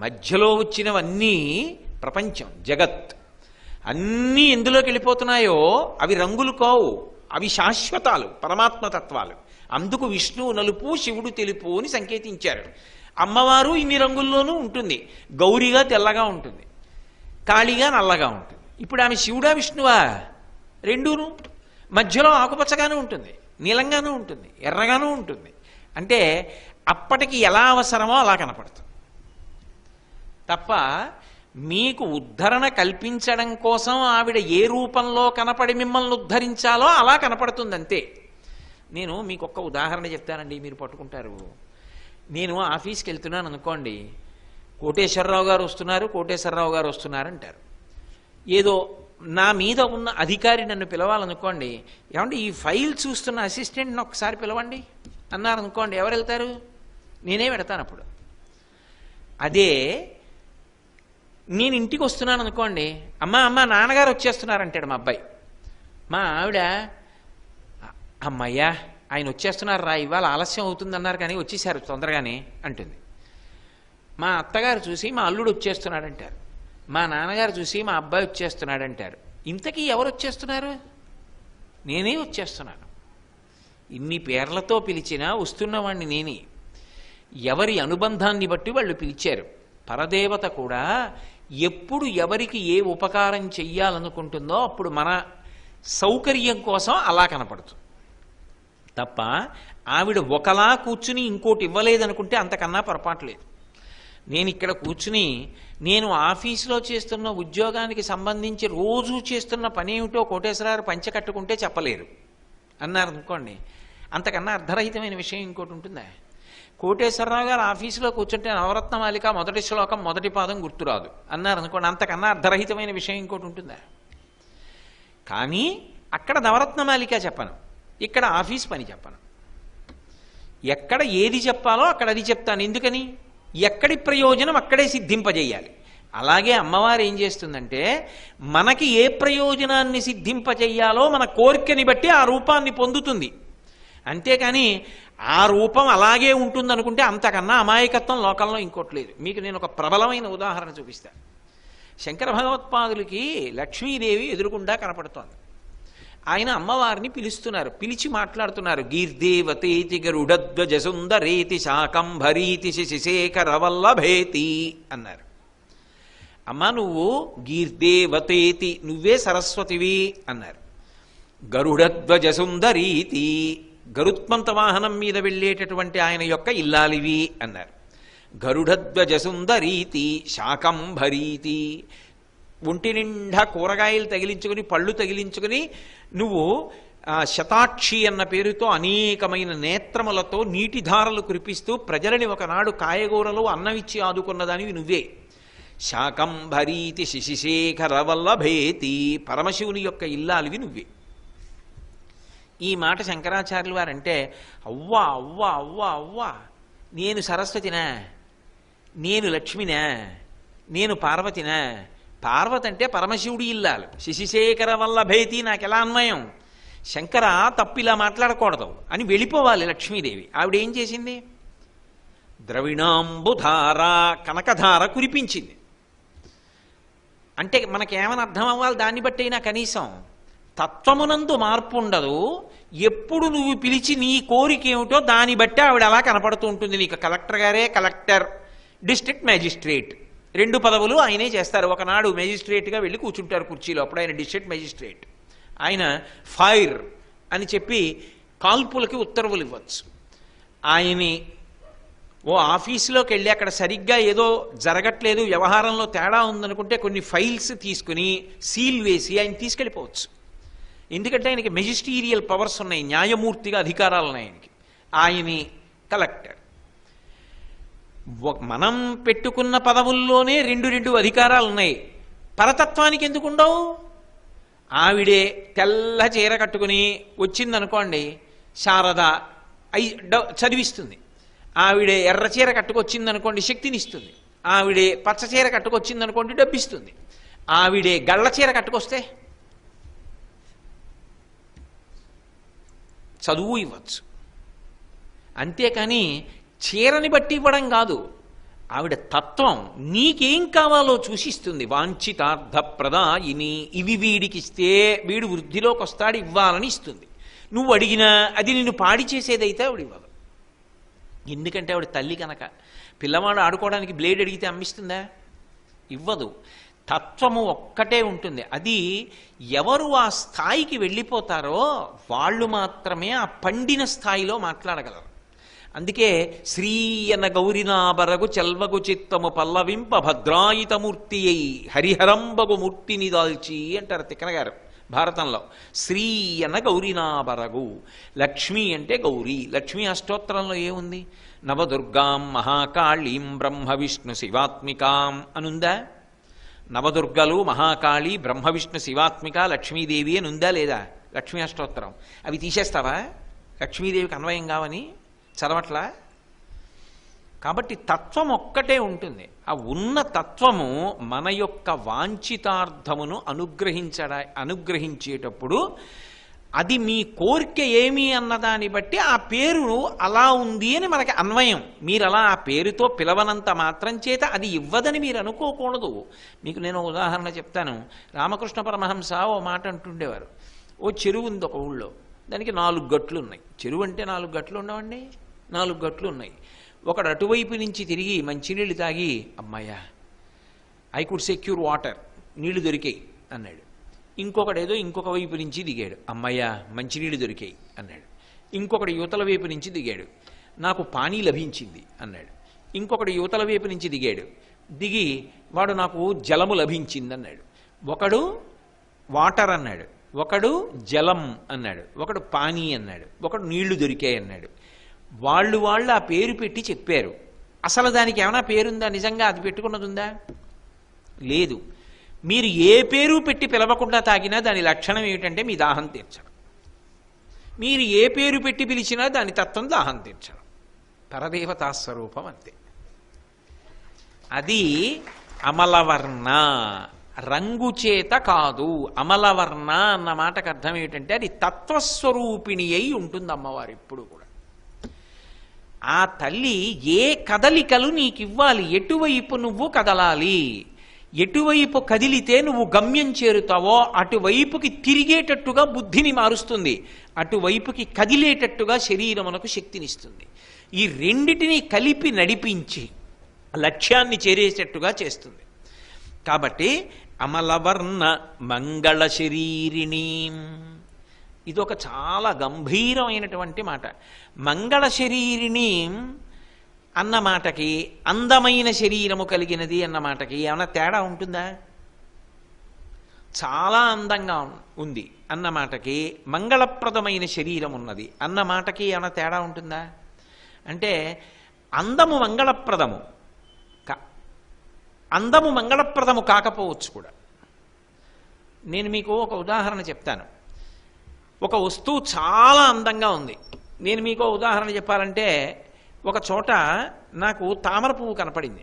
మధ్యలో వచ్చినవన్నీ ప్రపంచం, జగత్. అన్నీ ఎందులోకి వెళ్ళిపోతున్నాయో అవి రంగులు కావు, అవి శాశ్వతాలు, పరమాత్మతత్వాలు. అందుకు విష్ణువు నలుపు, శివుడు తెలుపు అని సంకేతించారు. అమ్మవారు ఇన్ని రంగుల్లోనూ ఉంటుంది. గౌరిగా తెల్లగా ఉంటుంది, కాళీగా నల్లగా ఉంటుంది. ఇప్పుడు ఆమె శివుడా విష్ణువా? రెండూను. మధ్యలో ఆకుపచ్చగానూ ఉంటుంది, నీలంగానూ ఉంటుంది, ఎర్రగానూ ఉంటుంది. అంటే అప్పటికి ఎలా అవసరమో అలా కనపడుతుంది తప్ప మీకు ఉద్ధరణ కల్పించడం కోసం ఆవిడ ఏ రూపంలో కనపడి మిమ్మల్ని ఉద్ధరించాలో అలా కనపడుతుంది అంతే. నేను మీకు ఒక్క ఉదాహరణ చెప్తానండి, మీరు పట్టుకుంటారు. నేను ఆఫీస్కి వెళ్తున్నాను అనుకోండి, కోటేశ్వరరావు గారు వస్తున్నారు అంటారు. ఏదో నా మీద ఉన్న అధికారి నన్ను పిలవాలనుకోండి, ఏమంటే ఈ ఫైల్ చూస్తున్న అసిస్టెంట్ని ఒకసారి పిలవండి అన్నారనుకోండి, ఎవరు వెళ్తారు? నేనే పెడతాను. అప్పుడు అదే నేను ఇంటికి వస్తున్నాను అనుకోండి, అమ్మ నాన్నగారు వచ్చేస్తున్నారంటాడు మా అబ్బాయి. మా ఆవిడ, అమ్మయ్యా ఆయన వచ్చేస్తున్నారు రా, ఇవాళ ఆలస్యం అవుతుందన్నారు కానీ వచ్చేసారు తొందరగానే అంటుంది. మా అత్తగారు చూసి మా అల్లుడు వచ్చేస్తున్నాడంటారు. మా నాన్నగారు చూసి మా అబ్బాయి వచ్చేస్తున్నాడంటారు. ఇంతకీ ఎవరు వచ్చేస్తున్నారు? నేనే వచ్చేస్తున్నాను. ఇన్ని పేర్లతో పిలిచినా వస్తున్నవాణ్ణి నేనే. ఎవరి అనుబంధాన్ని బట్టి వాళ్ళు పిలిచారు. పరదేవత కూడా ఎప్పుడు ఎవరికి ఏ ఉపకారం చెయ్యాలనుకుంటుందో అప్పుడు మన సౌకర్యం కోసం అలా కనపడుతుంది తప్ప ఆవిడ ఒకలా కూర్చుని ఇంకోటి ఇవ్వలేదనుకుంటే అంతకన్నా పొరపాటు లేదు. నేను ఇక్కడ కూర్చుని నేను ఆఫీసులో చేస్తున్న ఉద్యోగానికి సంబంధించి రోజు చేస్తున్న పని ఏమిటో కోటేశ్వరరావు పంచె కట్టుకుంటే చెప్పలేరు అన్నారనుకోండి, అంతకన్నా అర్ధరహితమైన విషయం ఇంకోటి ఉంటుందా? కోటేశ్వరరావు గారు ఆఫీసులో కూర్చుంటే నవరత్నమాలిక మొదటి శ్లోకం మొదటి పాదం గుర్తురాదు అన్నారనుకోండి, అంతకన్నా అర్ధరహితమైన విషయం ఇంకోటి ఉంటుందా? కానీ అక్కడ నవరత్నమాలిక చెప్పను, ఇక్కడ ఆఫీస్ పని చెప్పను. ఎక్కడ ఏది చెప్పాలో అక్కడ అది చెప్తాను. ఎందుకని? ఎక్కడి ప్రయోజనం అక్కడే సిద్ధింపజేయాలి. అలాగే అమ్మవారు ఏం చేస్తుందంటే మనకి ఏ ప్రయోజనాన్ని సిద్ధింపజేయాలో మన కోరికని బట్టి ఆ రూపాన్ని పొందుతుంది. అంతేకాని ఆ రూపం అలాగే ఉంటుందనుకుంటే అంతకన్నా అమాయకత్వం లోకంలో ఇంకోటి లేదు. మీకు నేను ఒక ప్రబలమైన ఉదాహరణ చూపిస్తాను. శంకర భగవత్పాదులకి లక్ష్మీదేవి ఎదురుగుండా కనపడుతోంది. ఆయన అమ్మవారిని పిలుస్తున్నారు, పిలిచి మాట్లాడుతున్నారు. గీర్దేవతేతి గరుడధ్వజ సుందరేతి శాకంభరీతి శశిశేఖరవల్లభేతి అన్నారు. అమ్మ నువ్వు గీర్దేవతేతి, నువ్వే సరస్వతివి అన్నారు. గరుడధ్వజ సుందరీతి, గరుత్మంత వాహనం మీద వెళ్ళేటటువంటి ఆయన యొక్క ఇల్లాలివి అన్నారు. గరుడధ్వజ సుందరీతి శాకంభరీతి, ఒంటి నిండా కూరగాయలు తగిలించుకుని పళ్ళు తగిలించుకుని నువ్వు శతాక్షి అన్న పేరుతో అనేకమైన నేత్రములతో నీటిధారలు కురిపిస్తూ ప్రజలని ఒకనాడు కాయగూరలు అన్నమిచ్చి ఆదుకున్నదానివి నువ్వే. శాకంభరీతి శశిశేఖర వల్లభేతి, పరమశివుని యొక్క ఇల్లాలివి నువ్వే. ఈ మాట శంకరాచార్యులు వారంటే అవ్వా అవ్వా అవ్వా అవ్వా, నేను సరస్వతినా, నేను లక్ష్మినా, నేను పార్వతినా? పార్వతి అంటే పరమశివుడి ఇల్లాలు, శశిశేఖర వల్లభేతి నాకెలా అన్వయం? శంకర తప్పిలా మాట్లాడకూడదు అని వెళ్ళిపోవాలి లక్ష్మీదేవి. ఆవిడేం చేసింది? ద్రవిణాంబుధార, కనకధార కురిపించింది. అంటే మనకేమని అర్థం అవ్వాలి దాన్ని బట్టి అయినా కనీసం? తత్వమునందు మార్పు ఉండదు. ఎప్పుడు నువ్వు పిలిచి నీ కోరిక ఏమిటో దాన్ని బట్టి ఆవిడ అలా కనపడుతూ ఉంటుంది. నీకు కలెక్టర్ గారే కలెక్టర్, డిస్ట్రిక్ట్ మ్యాజిస్ట్రేట్, రెండు పదవులు ఆయనే చేస్తారు. ఒకనాడు మ్యాజిస్ట్రేట్గా వెళ్ళి కూర్చుంటారు కుర్చీలో, అప్పుడు ఆయన డిస్ట్రిక్ట్ మ్యాజిస్ట్రేట్. ఆయన ఫైర్ అని చెప్పి కాల్పులకి ఉత్తర్వులు ఇవ్వచ్చు. ఆయన్ని ఓ ఆఫీసులోకి వెళ్ళి అక్కడ సరిగ్గా ఏదో జరగట్లేదు, వ్యవహారంలో తేడా ఉందనుకుంటే కొన్ని ఫైల్స్ తీసుకుని సీల్ వేసి ఆయన తీసుకెళ్ళిపోవచ్చు. ఎందుకంటే ఆయనకి మెజిస్టీరియల్ పవర్స్ ఉన్నాయి, న్యాయమూర్తిగా అధికారాలు ఉన్నాయి ఆయనకి. ఆయన్ని కలెక్టర్. మనం పెట్టుకున్న పదవుల్లోనే రెండు అధికారాలు ఉన్నాయి. పరతత్వానికి ఎందుకు ఉండవు? ఆవిడే తెల్ల చీర కట్టుకుని వచ్చిందనుకోండి, శారద చదివిస్తుంది. ఆవిడే ఎర్ర చీర కట్టుకొచ్చిందనుకోండి, శక్తినిస్తుంది. ఆవిడే పచ్చ చీర కట్టుకొచ్చిందనుకోండి, డబ్బిస్తుంది. ఆవిడే గళ్ళ చీర కట్టుకొస్తే చదువు ఇవ్వచ్చు. అంతేకాని చీరని బట్టి ఇవ్వడం కాదు. ఆవిడ తత్వం నీకేం కావాలో చూసిస్తుంది. వాంఛితార్థ ప్రదాయిని, ఇవి వీడికిస్తే వీడు వృద్ధిలోకి వస్తాడు, ఇవ్వాలని ఇస్తుంది. నువ్వు అడిగినా అది నిన్ను పాడి చేసేదైతే ఆవిడ ఇవ్వదు. ఎందుకంటే ఆవిడ తల్లి కనుక. పిల్లవాడు ఆడుకోవడానికి బ్లేడ్ అడిగితే అమ్మిస్తుందా? ఇవ్వదు. తత్వము ఒక్కటే ఉంటుంది. అది ఎవరు ఆ స్థాయికి వెళ్ళిపోతారో వాళ్ళు మాత్రమే ఆ పండిన స్థాయిలో మాట్లాడగలరు. అందుకే శ్రీయన గౌరినాబరగు చెల్వగు చిత్తము పల్లవింప భద్రాయితమూర్తి అయి హరిహరంబగు మూర్తిని దాల్చి అంటారు తిక్కన గారు భారతంలో. శ్రీయన గౌరినాబరగు, లక్ష్మి అంటే గౌరీ. లక్ష్మీ అష్టోత్తరంలో ఏముంది? నవదుర్గాం మహాకాళీం బ్రహ్మ విష్ణు శివాత్మికాం అనుందా? నవదుర్గలు, మహాకాళి, బ్రహ్మ విష్ణు శివాత్మిక, లక్ష్మీదేవి అని ఉందా లేదా లక్ష్మీ అష్టోత్తరం? అవి తీసేస్తావా లక్ష్మీదేవికి అన్వయం కావని? చదవట్లా? కాబట్టి తత్వం ఒక్కటే ఉంటుంది. ఆ ఉన్న తత్వము మన యొక్క వాంఛితార్థమును అనుగ్రహించేటప్పుడు అది మీ కోరిక ఏమి అన్నదాన్ని బట్టి ఆ పేరు అలా ఉంది అని మనకి అన్వయం. మీరు అలా ఆ పేరుతో పిలవనంత మాత్రం చేత అది ఇవ్వదని మీరు అనుకోకూడదు. మీకు నేను ఉదాహరణ చెప్తాను. రామకృష్ణ పరమహంస ఓ మాట అంటుండేవారు. ఓ చెరువు ఉంది ఒక ఊళ్ళో, దానికి 4 గట్లు ఉన్నాయి. చెరువు అంటే 4 గట్లు ఉండవండి, 4 గట్లు ఉన్నాయి. ఒకడు అటువైపు నుంచి తిరిగి మంచినీళ్ళు తాగి, అమ్మాయ్యా ఐ కుడ్ సెక్యూర్ వాటర్, నీళ్లు దొరికాయి అన్నాడు. ఇంకొకడేదో ఇంకొక వైపు నుంచి దిగాడు, అమ్మయ్యా మంచినీళ్ళు దొరికాయి అన్నాడు. ఇంకొకటి యువతల వైపు నుంచి దిగాడు, నాకు పానీ లభించింది అన్నాడు. ఇంకొకటి యువతల వైపు నుంచి దిగి వాడు నాకు జలము లభించింది అన్నాడు. ఒకడు వాటర్ అన్నాడు, ఒకడు జలం అన్నాడు, ఒకడు పానీ అన్నాడు, ఒకడు నీళ్లు దొరికాయి అన్నాడు. వాళ్ళు ఆ పేరు పెట్టి చెప్పారు. అసలు దానికి ఏమైనా పేరుందా? నిజంగా అది పెట్టుకున్నది ఉందా? లేదు. మీరు ఏ పేరు పెట్టి పిలవకుండా తాగినా దాని లక్షణం ఏమిటంటే మీ దాహం తీర్చడం. మీరు ఏ పేరు పెట్టి పిలిచినా దాని తత్వం దాహం తీర్చడం. పరదేవతా స్వరూపం అంతే. అది అమలవర్ణ, రంగు చేత కాదు. అమలవర్ణ అన్న మాటకు అర్థం ఏమిటంటే అది తత్వస్వరూపిణి అయి ఉంటుంది అమ్మవారు ఎప్పుడు కూడా. ఆ తల్లి ఏ కదలికలు నీకు ఇవ్వాలి, ఎటువైపు నువ్వు కదలాలి, ఎటువైపు కదిలితే నువ్వు గమ్యం చేరుతావో అటువైపుకి తిరిగేటట్టుగా బుద్ధిని మారుస్తుంది, అటువైపుకి కదిలేటట్టుగా శరీరమునకు శక్తినిస్తుంది. ఈ రెండిటిని కలిపి నడిపించి లక్ష్యాన్ని చేరేటట్టుగా చేస్తుంది. కాబట్టి అమలవర్ణ మంగళ శరీరిణి, ఇదొక చాలా గంభీరమైనటువంటి మాట. మంగళ శరీరిణి అన్న మాటకి అందమైన శరీరము కలిగినది అన్న మాటకి ఏమైనా తేడా ఉంటుందా? చాలా అందంగా ఉంది అన్న మాటకి మంగళప్రదమైన శరీరం ఉన్నది అన్న మాటకి ఏమైనా తేడా ఉంటుందా? అంటే అందము మంగళప్రదము కాకపోవచ్చు కూడా. నేను మీకు ఒక ఉదాహరణ చెప్తాను. ఒక వస్తువు చాలా అందంగా ఉంది. నేను మీకు ఉదాహరణ చెప్పాలంటే, ఒక చోట నాకు తామర పువ్వు కనపడింది.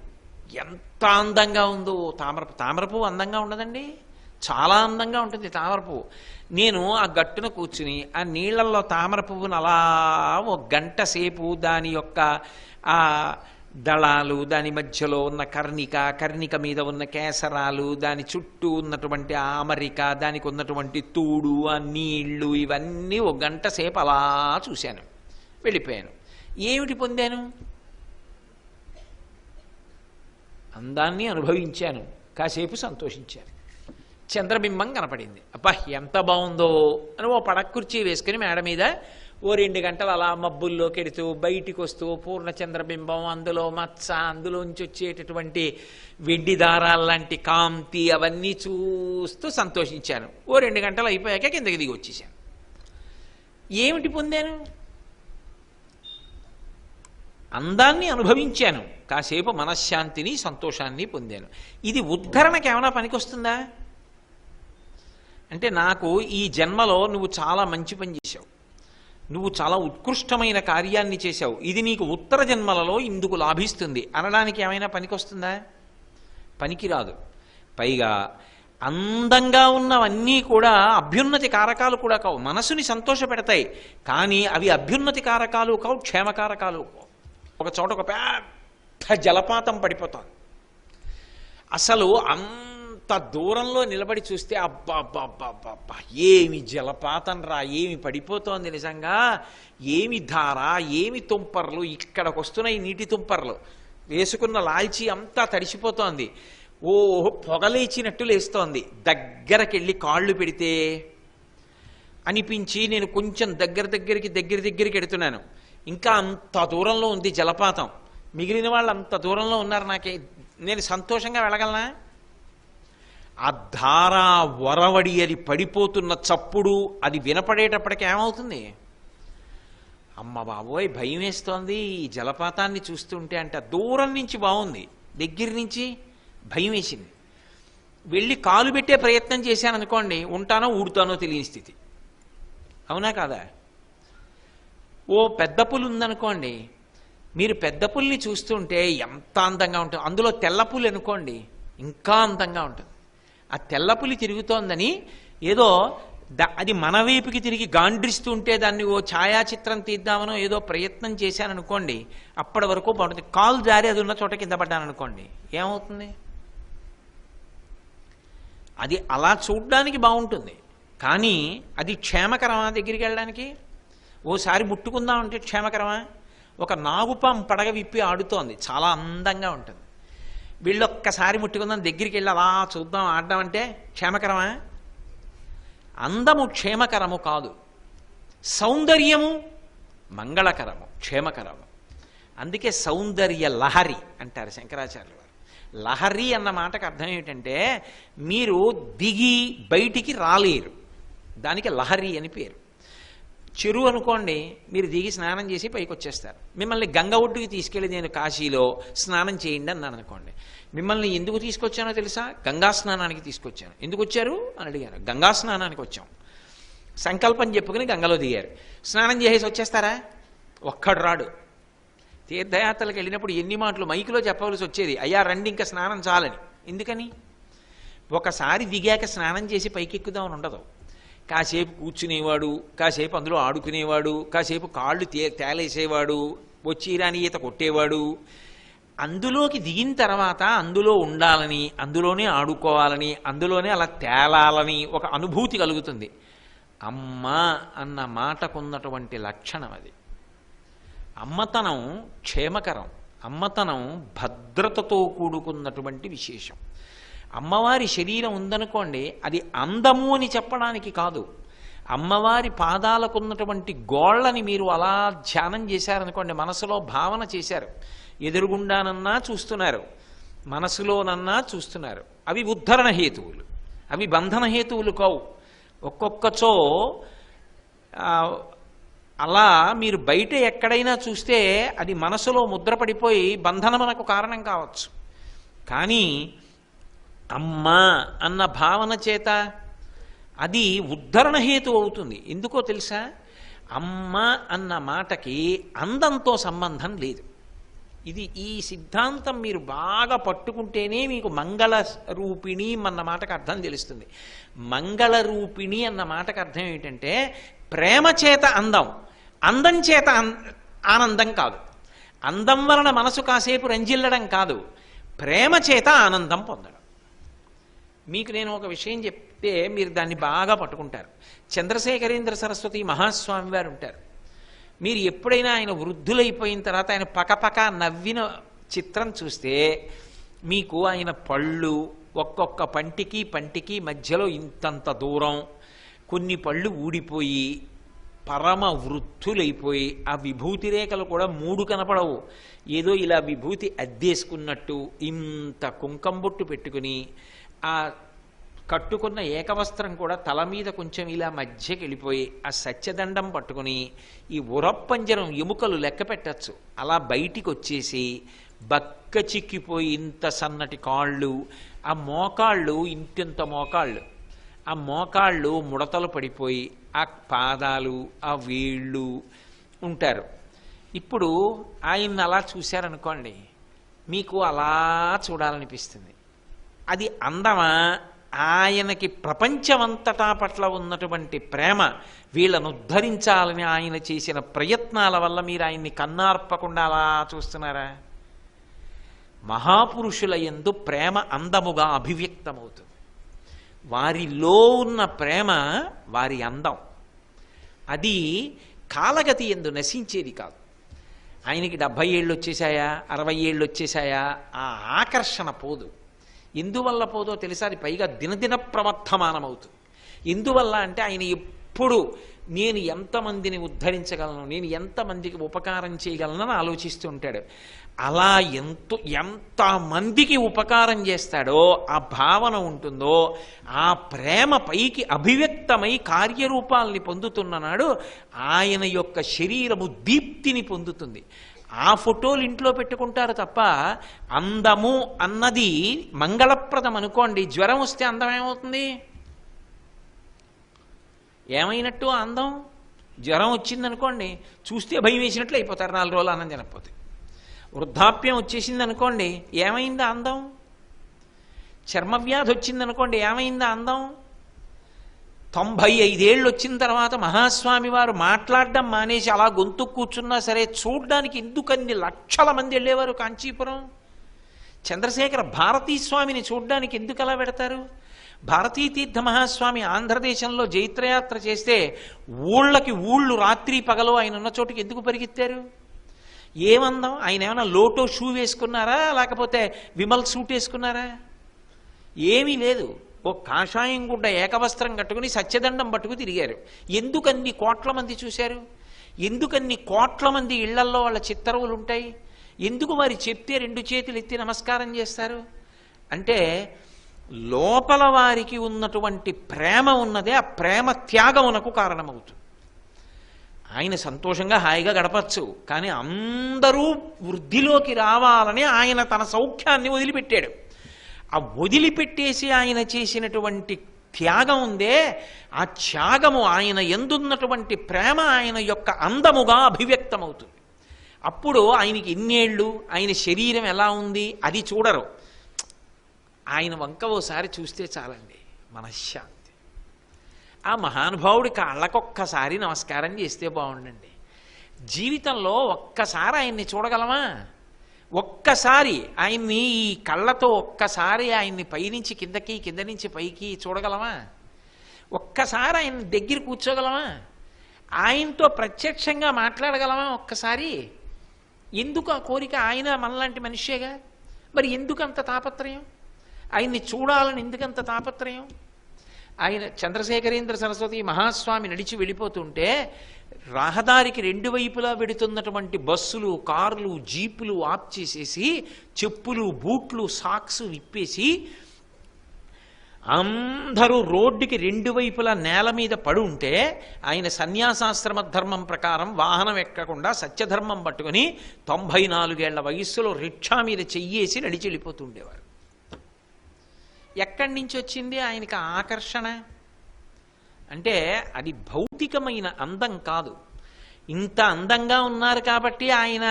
ఎంత అందంగా ఉందో తామర పువ్వు అందంగా ఉండదండి, చాలా అందంగా ఉంటుంది తామర పువ్వు. నేను ఆ గట్టున కూర్చుని ఆ నీళ్లలో తామర పువ్వును అలా ఒక గంట సేపు దాని యొక్క ఆ దళాలు, దాని మధ్యలో ఉన్న కర్ణిక మీద ఉన్న కేసరాలు, దాని చుట్టూ ఉన్నటువంటి ఆమరిక, దానికి ఉన్నటువంటి తూడు, ఆ నీళ్లు, ఇవన్నీ ఒక గంట సేపు అలా చూశాను, వెళ్ళిపోయాను. ఏమిటి పొందాను? అందాన్ని అనుభవించాను, కాసేపు సంతోషించాను. చంద్రబింబం కనపడింది, అబ్బా ఎంత బాగుందో అని ఓ పడక్కుర్చీ వేసుకుని మేడ మీద ఓ 2 గంటలు అలా మబ్బుల్లోకి ఎడుతూ బయటికి వస్తూ పూర్ణ చంద్రబింబం, అందులో మచ్చ, అందులోంచి వచ్చేటటువంటి వెండి దారాల్లాంటి కాంతి, అవన్నీ చూస్తూ సంతోషించాను. ఓ 2 గంటలు అయిపోయాక కిందకి దిగి వచ్చేసాను. ఏమిటి పొందాను? అందాన్ని అనుభవించాను, కాసేపు మనశ్శాంతిని, సంతోషాన్ని పొందాను. ఇది ఉద్ధరణకి ఏమైనా పనికొస్తుందా? అంటే నాకు ఈ జన్మలో నువ్వు చాలా మంచి పని చేశావు, నువ్వు చాలా ఉత్కృష్టమైన కార్యాన్ని చేశావు, ఇది నీకు ఉత్తర జన్మలలో ఇందుకు లాభిస్తుంది అనడానికి ఏమైనా పనికొస్తుందా? పనికిరాదు. పైగా అందంగా ఉన్నవన్నీ కూడా అభ్యున్నతి కారకాలు కూడా కావు. మనసుని సంతోష పెడతాయి, కానీ అవి అభ్యున్నతి కారకాలు కావు, క్షేమకారకాలు కావు. ఒక చోట ఒక జలపాతం పడిపోతోంది. అసలు అంత దూరంలో నిలబడి చూస్తే అబ్బా అబ్బా అబ్బా అబ్బా అబ్బా, ఏమి జలపాతం రా, ఏమి పడిపోతోంది నిజంగా, ఏమి ధార, ఏమి తుంపర్లు, ఇక్కడికి వస్తున్నాయి నీటి తుంపర్లు, వేసుకున్న లాల్చీ అంతా తడిసిపోతోంది, ఓ పొగలేచినట్టు లేస్తోంది. దగ్గరకెళ్ళి కాళ్ళు పెడితే అనిపించి నేను కొంచెం దగ్గరికి ఎడుతున్నాను. ఇంకా అంత దూరంలో ఉంది జలపాతం, మిగిలిన వాళ్ళు అంత దూరంలో ఉన్నారు, నేను సంతోషంగా వెళ్ళగలనా? ఆ ధార వరవడి అది పడిపోతున్న చప్పుడు అది వినపడేటప్పటికి ఏమవుతుంది? అమ్మ బాబోయ్ భయం వేస్తోంది ఈ జలపాతాన్ని చూస్తుంటే. అంటే దూరం నుంచి బాగుంది, దగ్గర నుంచి భయం వేసింది. వెళ్ళి కాలు పెట్టే ప్రయత్నం చేశాను అనుకోండి, ఉంటానో ఊడుతానో తెలియని స్థితి. అవునా కాదా? ఓ పెద్ద పులి ఉందనుకోండి, మీరు పెద్ద పులిని చూస్తుంటే ఎంత అందంగా ఉంటుంది, అందులో తెల్ల పులి అనుకోండి ఇంకా అందంగా ఉంటుంది. ఆ తెల్ల పులి తిరుగుతోందని ఏదో అది మన వైపుకి తిరిగి గాండ్రిస్తుంటే దాన్ని ఓ ఛాయాచిత్రం తీద్దామనో ఏదో ప్రయత్నం చేశాను అనుకోండి, అప్పటి వరకు బాగుంటుంది. కాలు జారి అది ఉన్న చోట కింద పడ్డాను అనుకోండి, ఏమవుతుంది? అది అలా చూడ్డానికి బాగుంటుంది, కానీ అది క్షేమకరమా? దగ్గరికి వెళ్ళడానికి ఓసారి ముట్టుకుందామంటే క్షేమకరమా? ఒక నాగుపాం పడగ విప్పి ఆడుతోంది, చాలా అందంగా ఉంటుంది. వీళ్ళొక్కసారి ముట్టుకుందాం, దగ్గరికి వెళ్ళి అలా చూద్దాం ఆడదామంటే క్షేమకరమా? అందము క్షేమకరము కాదు, సౌందర్యము మంగళకరము, క్షేమకరము. అందుకే సౌందర్య లహరి అంటారు శంకరాచార్యులు వారు. లహరి అన్న మాటకు అర్థం ఏమిటంటే మీరు దిగి బయటికి రాలేరు, దానికి లహరి అని పేరు. చెరువు అనుకోండి, మీరు దిగి స్నానం చేసి పైకి వచ్చేస్తారు. మిమ్మల్ని గంగ ఒడ్డుకి తీసుకెళ్ళి నేను కాశీలో స్నానం చేయండి అన్నాను అనుకోండి, మిమ్మల్ని ఎందుకు తీసుకొచ్చానో తెలుసా? గంగా స్నానానికి తీసుకొచ్చాను. ఎందుకు వచ్చారు అని అడిగాను. గంగా స్నానానికి వచ్చాం. సంకల్పం చెప్పుకుని గంగలో దిగారు. స్నానం చేసేసి వచ్చేస్తారా? ఒక్కడు రాడు. తీర్థయాత్రలకు వెళ్ళినప్పుడు ఎన్ని మాటలు మైకులో చెప్పవలసి వచ్చేది, అయ్యా రండి ఇంకా స్నానం చాలని. ఎందుకని? ఒకసారి దిగాక స్నానం చేసి పైకెక్కుదామని ఉండదు. కాసేపు కూర్చునేవాడు, కాసేపు అందులో ఆడుకునేవాడు, కాసేపు కాళ్ళు తేలేసేవాడు, వచ్చి రాని ఈత కొట్టేవాడు. అందులోకి దిగిన తర్వాత అందులో ఉండాలని, అందులోనే ఆడుకోవాలని, అందులోనే అలా తేలాలని ఒక అనుభూతి కలుగుతుంది. అమ్మ అన్న మాటకున్నటువంటి లక్షణం అది. అమ్మతనం క్షేమకరం, అమ్మతనం భద్రతతో కూడుకున్నటువంటి విశేషం. అమ్మవారి శరీరం ఉందనుకోండి, అది అందము అని చెప్పడానికి కాదు. అమ్మవారి పాదాలకున్నటువంటి గోళ్ళని మీరు అలా ధ్యానం చేశారనుకోండి, మనసులో భావన చేశారు, ఎదురుగుండానన్నా చూస్తున్నారు, మనసులోనన్నా చూస్తున్నారు, అవి ఉద్ధరణ హేతువులు, అవి బంధన హేతువులు కావు. ఒక్కొక్కచో అలా మీరు బయట ఎక్కడైనా చూస్తే అది మనసులో ముద్రపడిపోయి బంధనమునకు కారణం కావచ్చు. కానీ అమ్మ అన్న భావన చేత అది ఉద్ధరణ హేతు అవుతుంది. ఎందుకో తెలుసా? అమ్మ అన్న మాటకి అందంతో సంబంధం లేదు. ఈ సిద్ధాంతం మీరు బాగా పట్టుకుంటేనే మీకు మంగళ రూపిణి అన్న మాటకు అర్థం తెలుస్తుంది. మంగళ రూపిణి అన్న మాటకు అర్థం ఏమిటంటే ప్రేమ చేత అందం, అందం చేత ఆనందం కాదు. అందం వలన మనసు కాసేపు రంజిల్లడం కాదు, ప్రేమ చేత ఆనందం పొందడం. మీకు నేను ఒక విషయం చెప్తే మీరు దాన్ని బాగా పట్టుకుంటారు. చంద్రశేఖరేంద్ర సరస్వతి మహాస్వామి వారు ఉంటారు. మీరు ఎప్పుడైనా ఆయన వృద్ధులైపోయిన తర్వాత ఆయన పకపక నవ్విన చిత్రం చూస్తే మీకు ఆయన పళ్ళు ఒక్కొక్క పంటికి మధ్యలో ఇంతంత దూరం, కొన్ని పళ్ళు ఊడిపోయి పరమ వృద్ధులైపోయి ఆ విభూతి రేఖలు కూడా 3 కనపడవు. ఏదో ఇలా విభూతి అద్దేసుకున్నట్టు ఇంత కుంకంబొట్టు పెట్టుకుని ఆ కట్టుకున్న ఏకవస్త్రం కూడా తల మీద కొంచెం ఇలా మధ్యకి వెళ్ళిపోయి ఆ సత్యదండం పట్టుకుని ఈ ఉరప్పంజరం ఎముకలు లెక్క పెట్టచ్చు అలా బయటికి వచ్చేసి బక్క చిక్కిపోయి ఇంత సన్నటి కాళ్ళు, ఆ మోకాళ్ళు ఇంటింత మోకాళ్ళు, ఆ మోకాళ్ళు ముడతలు పడిపోయి ఆ పాదాలు ఆ వేళ్ళు ఉంటారు. ఇప్పుడు ఆయన్ని అలా చూశారనుకోండి, మీకు అలా చూడాలనిపిస్తుంది. అది అందమా? ఆయనకి ప్రపంచమంతటా పట్ల ఉన్నటువంటి ప్రేమ, వీళ్ళను ఉద్ధరించాలని ఆయన చేసిన ప్రయత్నాల వల్ల మీరు ఆయన్ని కన్నార్పకుండా అలా చూస్తున్నారా? మహాపురుషుల యందు ప్రేమ అందముగా అభివ్యక్తమవుతుంది. వారిలో ఉన్న ప్రేమ వారి అందం. అది కాలగతి యందు నశించేది కాదు. ఆయనకి 70 ఏళ్ళు వచ్చేసాయా, 60 ఏళ్ళు వచ్చేసాయా, ఆ ఆకర్షణ పోదు. ఎందువల్ల పోదో తెలుసా? అది పైగా దినదిన ప్రవర్ధమానమవుతుంది. ఎందువల్ల అంటే ఆయన ఎప్పుడు నేను ఎంతమందిని ఉద్ధరించగలను, నేను ఎంతమందికి ఉపకారం చేయగలనని ఆలోచిస్తూ ఉంటాడు. అలా ఎంతమందికి ఉపకారం చేస్తాడో ఆ భావన ఉంటుందో, ఆ ప్రేమ పైకి అభివ్యక్తమై కార్యరూపాల్ని పొందుతున్ననాడు ఆయన యొక్క శరీరము దీప్తిని పొందుతుంది. ఆ ఫోటోలు ఇంట్లో పెట్టుకుంటారు తప్ప అందము అన్నది మంగళప్రదం అనుకోండి. జ్వరం వస్తే అందం ఏమవుతుంది? ఏమైనట్టు అందం? జ్వరం వచ్చిందనుకోండి, చూస్తే భయం వేసినట్లు అయిపోతారు 4 రోజులు ఆనందం తినకపోతే. వృద్ధాప్యం వచ్చేసింది అనుకోండి, ఏమైందా అందం? చర్మవ్యాధి వచ్చిందనుకోండి, ఏమైందా అందం? 95 ఏళ్ళు వచ్చిన తర్వాత మహాస్వామి వారు మాట్లాడడం మానేసి అలా గొంతు కూర్చున్నా సరే చూడ్డానికి ఎందుకన్ని లక్షల మంది వెళ్ళేవారు కాంచీపురం. చంద్రశేఖర భారతీ స్వామిని చూడ్డానికి ఎందుకు అలా పెడతారు? భారతీ తీర్థ మహాస్వామి ఆంధ్రదేశంలో జైత్రయాత్ర చేస్తే ఊళ్ళకి ఊళ్ళు రాత్రి పగలు ఆయన ఉన్న చోటుకి ఎందుకు పరిగెత్తారు? ఏమందం? ఆయన ఏమైనా లోటో షూ వేసుకున్నారా, లేకపోతే విమల్ సూట్ వేసుకున్నారా? ఏమీ లేదు. ఓ కాషాయం గుడ్డ ఏకవస్త్రం కట్టుకుని సత్యదండం పట్టుకు తిరిగారు. ఎందుకన్ని కోట్ల మంది చూశారు? ఎందుకన్ని కోట్ల మంది ఇళ్లల్లో వాళ్ళ చిత్తరువులు ఉంటాయి? ఎందుకు వారి చెప్తే 2 చేతులు ఎత్తి నమస్కారం చేస్తారు? అంటే లోపల వారికి ఉన్నటువంటి ప్రేమ ఉన్నదే, ఆ ప్రేమ త్యాగమునకు కారణమవుతుంది. ఆయన సంతోషంగా హాయిగా గడపచ్చు, కానీ అందరూ వృద్ధిలోకి రావాలని ఆయన తన సౌఖ్యాన్ని వదిలిపెట్టాడు. ఆ వదిలిపెట్టేసి ఆయన చేసినటువంటి త్యాగం ఉందే, ఆ త్యాగము ఆయన ఎందున్నటువంటి ప్రేమ ఆయన యొక్క అందముగా అభివ్యక్తమవుతుంది. అప్పుడు ఆయనకి ఎన్నేళ్ళు, ఆయన శరీరం ఎలా ఉంది అది చూడరు. ఆయన వంక ఓసారి చూస్తే చాలండి, మనశ్శాంతి. ఆ మహానుభావుడి కాళ్ళకొక్కసారి నమస్కారం చేస్తే బాగుండండి. జీవితంలో ఒక్కసారి ఆయన్ని చూడగలమా? ఒక్కసారి ఆయన్ని ఈ కళ్ళతో ఒక్కసారి ఆయన్ని పైనుంచి కిందకి, కింద నుంచి పైకి చూడగలమా? ఒక్కసారి ఆయన దగ్గర కూర్చోగలమా? ఆయనతో ప్రత్యక్షంగా మాట్లాడగలమా ఒక్కసారి? ఎందుకు ఆ కోరిక? ఆయన మనలాంటి మనిషేగా. మరి ఎందుకు అంత తాపత్రయం? ఆయన్ని చూడాలని ఎందుకంత తాపత్రయం? ఆయన చంద్రశేఖరేంద్ర సరస్వతి మహాస్వామి నడిచి వెళ్ళిపోతుంటే రహదారికి 2 వైపులా వెడుతున్నటువంటి బస్సులు, కార్లు, జీపులు ఆప్ చేసేసి చెప్పులు, బూట్లు, సాక్స్ విప్పేసి అందరూ రోడ్డుకి 2 వైపులా నేల మీద పడి ఉంటే ఆయన సన్యాసాశ్రమ ధర్మం ప్రకారం వాహనం ఎక్కకుండా సత్యధర్మం పట్టుకుని 94 ఏళ్ల వయస్సులో రిక్షా మీద చెయ్యేసి నడిచి వెళ్ళిపోతుండేవారు. ఎక్కడి నుంచి వచ్చింది ఆయనకి ఆకర్షణ? అంటే అది భౌతికమైన అందం కాదు. ఇంత అందంగా ఉన్నారు కాబట్టి ఆయన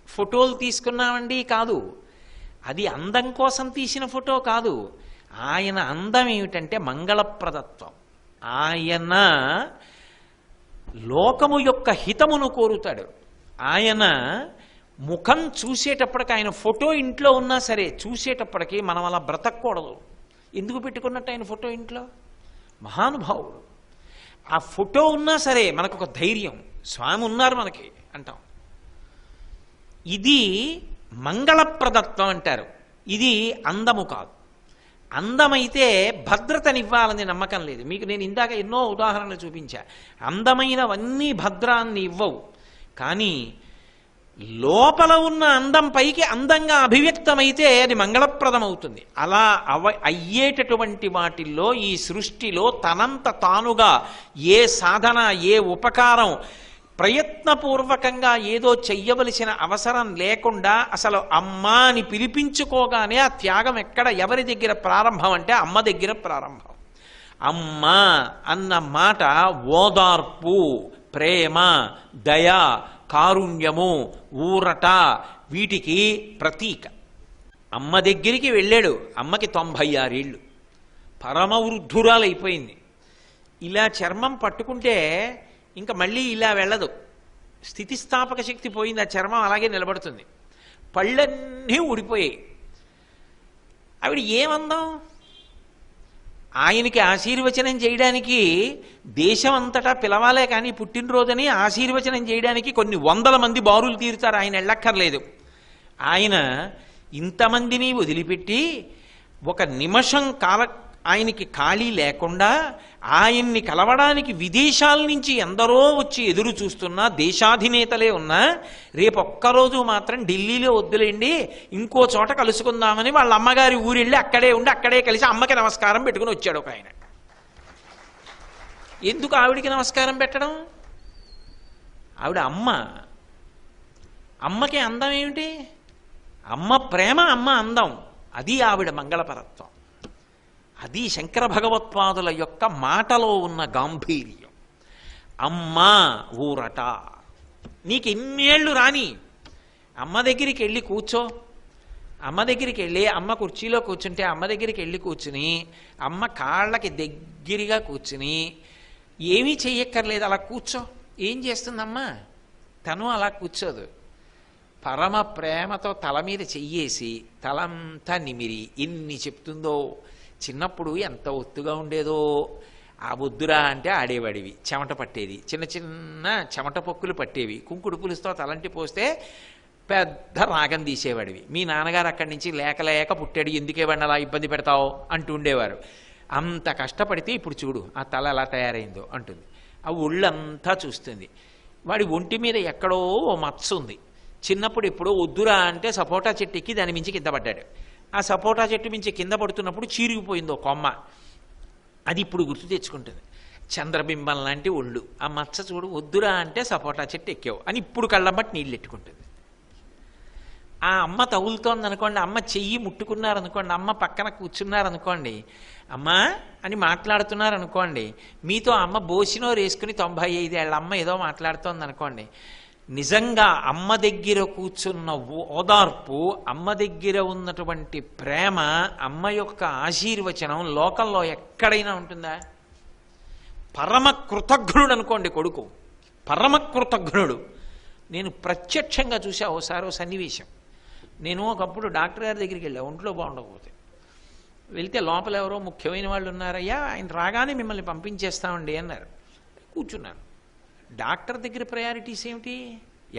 ఫోటోలు తీసుకున్నామండి కాదు. అది అందం కోసం తీసిన ఫోటో కాదు. ఆయన అందం ఏమిటంటే మంగళప్రదత్వం. ఆయన లోకము యొక్క హితమును కోరుతాడు. ఆయన ముఖం చూసేటప్పటికి, ఆయన ఫోటో ఇంట్లో ఉన్నా సరే చూసేటప్పటికి మనం అలా బ్రతకూడదు. ఎందుకు పెట్టుకున్నట్టు ఆయన ఫోటో ఇంట్లో? మహానుభావుడు. ఆ ఫోటో ఉన్నా సరే మనకు ఒక ధైర్యం, స్వామి ఉన్నారు మనకి అంటాం. ఇది మంగళప్రదత్వం అంటారు. ఇది అందము కాదు. అందమైతే భద్రతనివ్వాలని నమ్మకం లేదు. మీకు నేను ఇందాక ఎన్నో ఉదాహరణలు చూపించా. అందమైనవన్నీ భద్రాన్ని ఇవ్వవు, కానీ లోపల ఉన్న అందం పైకి అందంగా అభివ్యక్తమైతే అది మంగళప్రదమవుతుంది. అలా అయ్యేటటువంటి వాటిల్లో ఈ సృష్టిలో తనంత తానుగా ఏ సాధన, ఏ ఉపకారం, ప్రయత్నపూర్వకంగా ఏదో చెయ్యవలసిన అవసరం లేకుండా అసలు అమ్మ అని పిలిపించుకోగానే ఆ త్యాగం ఎక్కడ, ఎవరి దగ్గర ప్రారంభం అంటే అమ్మ దగ్గర ప్రారంభం. అమ్మ అన్న మాట ఓదార్పు, ప్రేమ, దయ, కారుణ్యము, ఊరట, వీటికి ప్రతీక. అమ్మ దగ్గరికి వెళ్ళాడు. అమ్మకి 96 ఏళ్ళు, పరమవృద్ధురాలైపోయింది. ఇలా చర్మం పట్టుకుంటే ఇంకా మళ్ళీ ఇలా వెళ్ళదు. స్థితిస్థాపక శక్తి పోయింది, ఆ చర్మం అలాగే నిలబడుతుంది. పళ్ళన్నీ ఊడిపోయాయి. ఆవిడ ఏమందాం? ఆయనకి ఆశీర్వచనం చేయడానికి దేశం అంతటా పిలవాలే కానీ పుట్టినరోజని ఆశీర్వచనం చేయడానికి కొన్ని వందల మంది బారులు తీరుతారు, ఆయన వెళ్ళక్కర్లేదు. ఆయన ఇంతమందిని వదిలిపెట్టి ఒక నిమిషం ఆయనకి ఖాళీ లేకుండా ఆయన్ని కలవడానికి విదేశాల నుంచి ఎందరో వచ్చి ఎదురు చూస్తున్నా దేశాధినేతలే ఉన్నా రేపొక్కరోజు మాత్రం ఢిల్లీలో వద్దులేండి ఇంకో చోట కలుసుకుందామని వాళ్ళ అమ్మగారి ఊరెళ్ళి అక్కడే ఉండి అక్కడే కలిసి అమ్మకి నమస్కారం పెట్టుకుని వచ్చాడు ఒక ఆయన. ఎందుకు ఆవిడికి నమస్కారం పెట్టడం? ఆవిడ అమ్మకి అందం ఏమిటి? అమ్మ ప్రేమ, అమ్మ అందం, అది ఆవిడ మంగళపరత్వం. అది శంకర భగవత్పాదుల యొక్క మాటలో ఉన్న గాంభీర్యం. అమ్మా ఊరట, నీకు ఎన్నేళ్ళు రాని అమ్మ దగ్గరికి వెళ్ళి కూర్చో. అమ్మ దగ్గరికి వెళ్ళి అమ్మ కుర్చీలో కూర్చుంటే అమ్మ దగ్గరికి వెళ్ళి కూర్చుని అమ్మ కాళ్ళకి దగ్గరగా కూర్చుని ఏమీ చెయ్యక్కర్లేదు, అలా కూర్చో. ఏం చేస్తుందమ్మా? తను అలా కూర్చోదు. పరమ ప్రేమతో తల మీద చెయ్యేసి తలంతా నిమిరి ఎన్ని చెప్తుందో. చిన్నప్పుడు ఎంత ఒత్తుగా ఉండేదో, ఆ వద్దురా అంటే ఆడేవాడివి, చెమట పట్టేది, చిన్న చిన్న చెమట పొక్కులు పట్టేవి, కుంకుడు పులుసుతో తలంటి పోస్తే పెద్ద రాగం తీసేవాడివి. మీ నాన్నగారు అక్కడి నుంచి లేక పుట్టాడు, ఎందుకే వాడిని అలా ఇబ్బంది పెడతావు అంటూ ఉండేవారు. అంత కష్టపడితే ఇప్పుడు చూడు ఆ తల ఎలా తయారైందో అంటుంది. ఆ ఒళ్ళంతా చూస్తుంది. వాడి ఒంటి మీద ఎక్కడో ఓ మచ్చ ఉంది. చిన్నప్పుడు ఎప్పుడో వద్దురా అంటే సపోటా చెట్టు ఎక్కి దాని మించి కింద పడ్డాడు. ఆ సపోటా చెట్టు మించి కింద పడుతున్నప్పుడు చీరిగిపోయిందో కొమ్మ, అది ఇప్పుడు గుర్తు తెచ్చుకుంటుంది. చంద్రబింబం లాంటి ఒళ్ళు, ఆ మచ్చ చూడు, వద్దురా అంటే సపోటా చెట్టు ఎక్కావు అని ఇప్పుడు కళ్ళబట్టి నీళ్ళు ఎట్టుకుంటుంది. ఆ అమ్మ తగులుతోంది అనుకోండి, అమ్మ చెయ్యి ముట్టుకున్నారనుకోండి, అమ్మ పక్కన కూర్చున్నారనుకోండి, అమ్మా అని మాట్లాడుతున్నారనుకోండి, మీతో అమ్మ బోసినో రేసుకుని 95 ఏళ్ళ అమ్మ ఏదో మాట్లాడుతోంది అనుకోండి, నిజంగా అమ్మ దగ్గర కూర్చున్న ఓదార్పు, అమ్మ దగ్గర ఉన్నటువంటి ప్రేమ, అమ్మ యొక్క ఆశీర్వచనం లోకంలో ఎక్కడైనా ఉంటుందా? పరమ కృతజ్ఞుడు అనుకోండి కొడుకు, పరమ కృతజ్ఞుడు. నేను ప్రత్యక్షంగా చూసా ఓసారి ఓ సన్నివేశం. నేను ఒకప్పుడు డాక్టర్ గారి దగ్గరికి వెళ్ళా, ఒంట్లో బాగుండకపోతే. వెళ్తే లోపల ఎవరో ముఖ్యమైన వాళ్ళు ఉన్నారయ్యా, ఆయన రాగానే మిమ్మల్ని పంపించేస్తామండి అన్నారు. కూర్చున్నాను. డాక్టర్ దగ్గర ప్రయారిటీస్ ఏమిటి?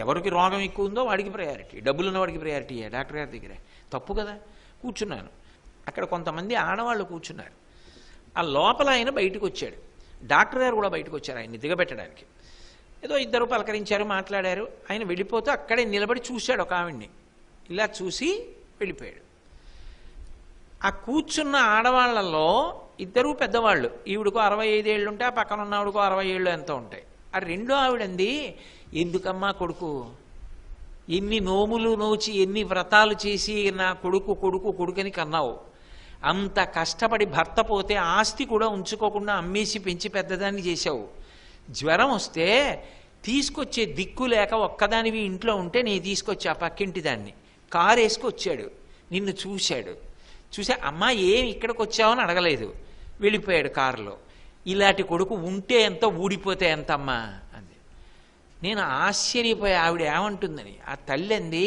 ఎవరికి రోగం ఎక్కువ ఉందో వాడికి ప్రయారిటీ, డబ్బులు ఉన్న వాడికి ప్రయారిటీ. డాక్టర్ గారి దగ్గరే తప్పు కదా. కూర్చున్నాను. అక్కడ కొంతమంది ఆడవాళ్ళు కూర్చున్నారు. ఆ లోపల ఆయన బయటకు వచ్చాడు, డాక్టర్ గారు కూడా బయటకు వచ్చారు ఆయన్ని దిగబెట్టడానికి. ఏదో ఇద్దరు పలకరించారు, మాట్లాడారు. ఆయన వెళ్ళిపోతూ అక్కడే నిలబడి చూశాడు ఒక ఆవిడ్ని. ఇలా చూసి వెళ్ళిపోయాడు. ఆ కూర్చున్న ఆడవాళ్లలో ఇద్దరూ పెద్దవాళ్ళు. ఈవిడకు 65 ఏళ్ళు ఉంటే ఆ పక్కన ఉన్న ఆవిడకు 60 ఏళ్ళు ఎంతో ఉంటాయి. ఆ రెండో ఆవిడంది, ఎందుకమ్మా కొడుకు ఎన్ని నోములు నోచి ఎన్ని వ్రతాలు చేసి నా కొడుకు కొడుకు కొడుకని కన్నావు, అంత కష్టపడి భర్త పోతే ఆస్తి కూడా ఉంచుకోకుండా అమ్మేసి పెంచి పెద్దదాన్ని చేశావు. జ్వరం వస్తే తీసుకొచ్చే దిక్కు లేక ఒక్కదానివి ఇంట్లో ఉంటే నేను తీసుకొచ్చా పక్కింటి దాన్ని. కారు వేసుకొచ్చాడు, నిన్ను చూశాడు. చూసా అమ్మా ఏం ఇక్కడికి వచ్చావని అడగలేదు, వెళ్ళిపోయాడు కారులో. ఇలాంటి కొడుకు ఉంటే ఎంత, ఊడిపోతే ఎంత అమ్మా అంది. నేను ఆశ్చర్యపోయా ఆవిడ ఏమంటుందని. ఆ తల్లి అంది,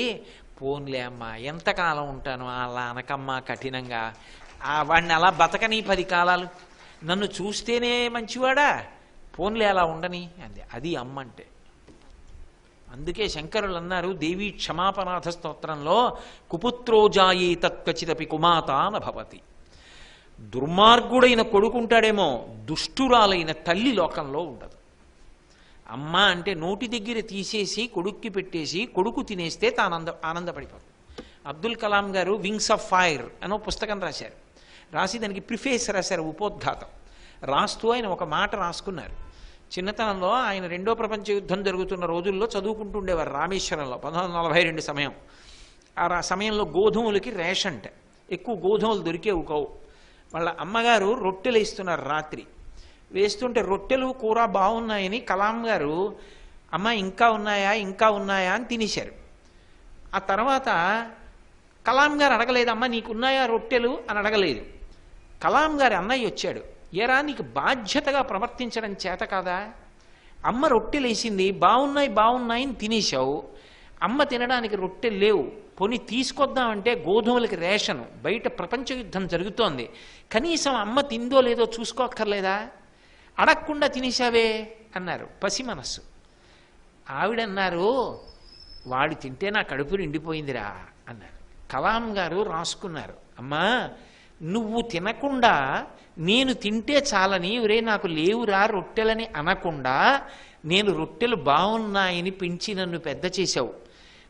పోన్లే అమ్మా ఎంతకాలం ఉంటాను, అలా అనకమ్మా కఠినంగా, వాడిని అలా బతకని 10 కాలాలు, నన్ను చూస్తేనే మంచివాడా, పోన్లే అలా ఉండని అంది. అది అమ్మ అంటే. అందుకే శంకరులు అన్నారు దేవీ క్షమాపనాథ స్తోత్రంలో, కుపుత్రోజాయే తత్కచిదపి కుమాత నభవతి. దుర్మార్గుడైన కొడుకుంటాడేమో, దుష్టురాలైన తల్లి లోకంలో ఉండదు. అమ్మ అంటే నోటి దగ్గర తీసేసి కొడుక్కి పెట్టేసి కొడుకు తినేస్తే తాను ఆనందపడిపోతుంది. అబ్దుల్ కలాం గారు వింగ్స్ ఆఫ్ ఫైర్ అనో పుస్తకం రాశారు. రాసి దానికి ప్రిఫేస్ రాశారు, ఉపోద్ఘాతం రాస్తూ ఆయన ఒక మాట రాసుకున్నారు. చిన్నతనంలో ఆయన 2వ ప్రపంచ యుద్ధం జరుగుతున్న రోజుల్లో చదువుకుంటూ ఉండేవారు రామేశ్వరంలో, 1942 సమయం. ఆ సమయంలో గోధుమలకి రేషంట, ఎక్కువ గోధుమలు దొరికేవి కావు. వాళ్ళ అమ్మగారు రొట్టెలు వేస్తున్నారు రాత్రి. వేస్తుంటే రొట్టెలు కూర బాగున్నాయని కలాం గారు, అమ్మ ఇంకా ఉన్నాయా ఇంకా ఉన్నాయా అని తినేశారు. ఆ తర్వాత కలాం గారు అడగలేదు, అమ్మ నీకున్నాయా రొట్టెలు అని అడగలేదు. కలాం గారి అన్నయ్య వచ్చాడు, ఏరా నీకు బాధ్యతగా ప్రవర్తించడం చేత కాదా, అమ్మ రొట్టెలేసింది బాగున్నాయి బాగున్నాయి అని తినేశావు, అమ్మ తినడానికి రొట్టెలు లేవు, పోనీ తీసుకొద్దామంటే గోధుమలకి రేషను, బయట ప్రపంచ యుద్ధం జరుగుతోంది, కనీసం అమ్మ తిందో లేదో చూసుకోక్కర్లేదా, అడగకుండా తినేశావే అన్నారు. పసి మనస్సు. ఆవిడన్నారు, వాడు తింటే నా కడుపు నిండిపోయిందిరా అన్నారు. కలాం గారు రాసుకున్నారు, అమ్మా నువ్వు తినకుండా నేను తింటే చాలని ఒరే నాకు లేవురా రొట్టెలని అనకుండా నేను రొట్టెలు బాగున్నాయని పెంచి నన్ను పెద్ద చేశావు.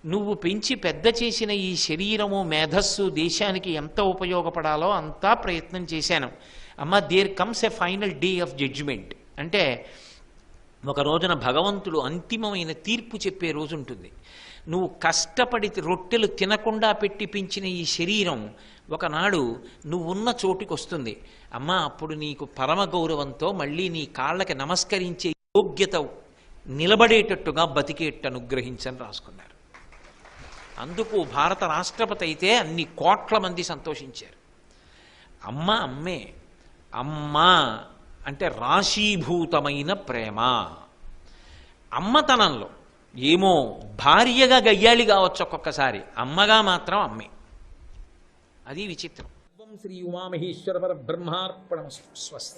నువ్వు పెంచి పెద్ద చేసిన ఈ శరీరము మేధస్సు దేశానికి ఎంత ఉపయోగపడాలో అంతా ప్రయత్నం చేశాను. అమ్మ there comes a final day of judgement. అంటే ఒక రోజున భగవంతుడు అంతిమమైన తీర్పు చెప్పే రోజు ఉంటుంది. నువ్వు కష్టపడి రొట్టెలు తినకుండా పెట్టి పెంచిన ఈ శరీరం ఒకనాడు నువ్వున్న చోటుకి వస్తుంది. అమ్మ అప్పుడు నీకు పరమ గౌరవంతో మళ్ళీ నీ కాళ్ళకి నమస్కరించే యోగ్యత నిలబడేటట్టుగా బతికేట్టు అనుగ్రహించని రాసుకున్నారు. అందుకు భారత రాష్ట్రపతి అయితే అన్ని కోట్ల మంది సంతోషించారు. అమ్మ అమ్మే, అమ్మ అంటే రాశీభూతమైన ప్రేమ. అమ్మతనంలో ఏమో భార్యగా గయ్యాళి కావచ్చు ఒక్కొక్కసారి, అమ్మగా మాత్రం అమ్మే. అది విచిత్రం. శ్రీ ఉమామహేశ్వర పరబ్రహ్మార్పణమస్తు. స్వస్తి.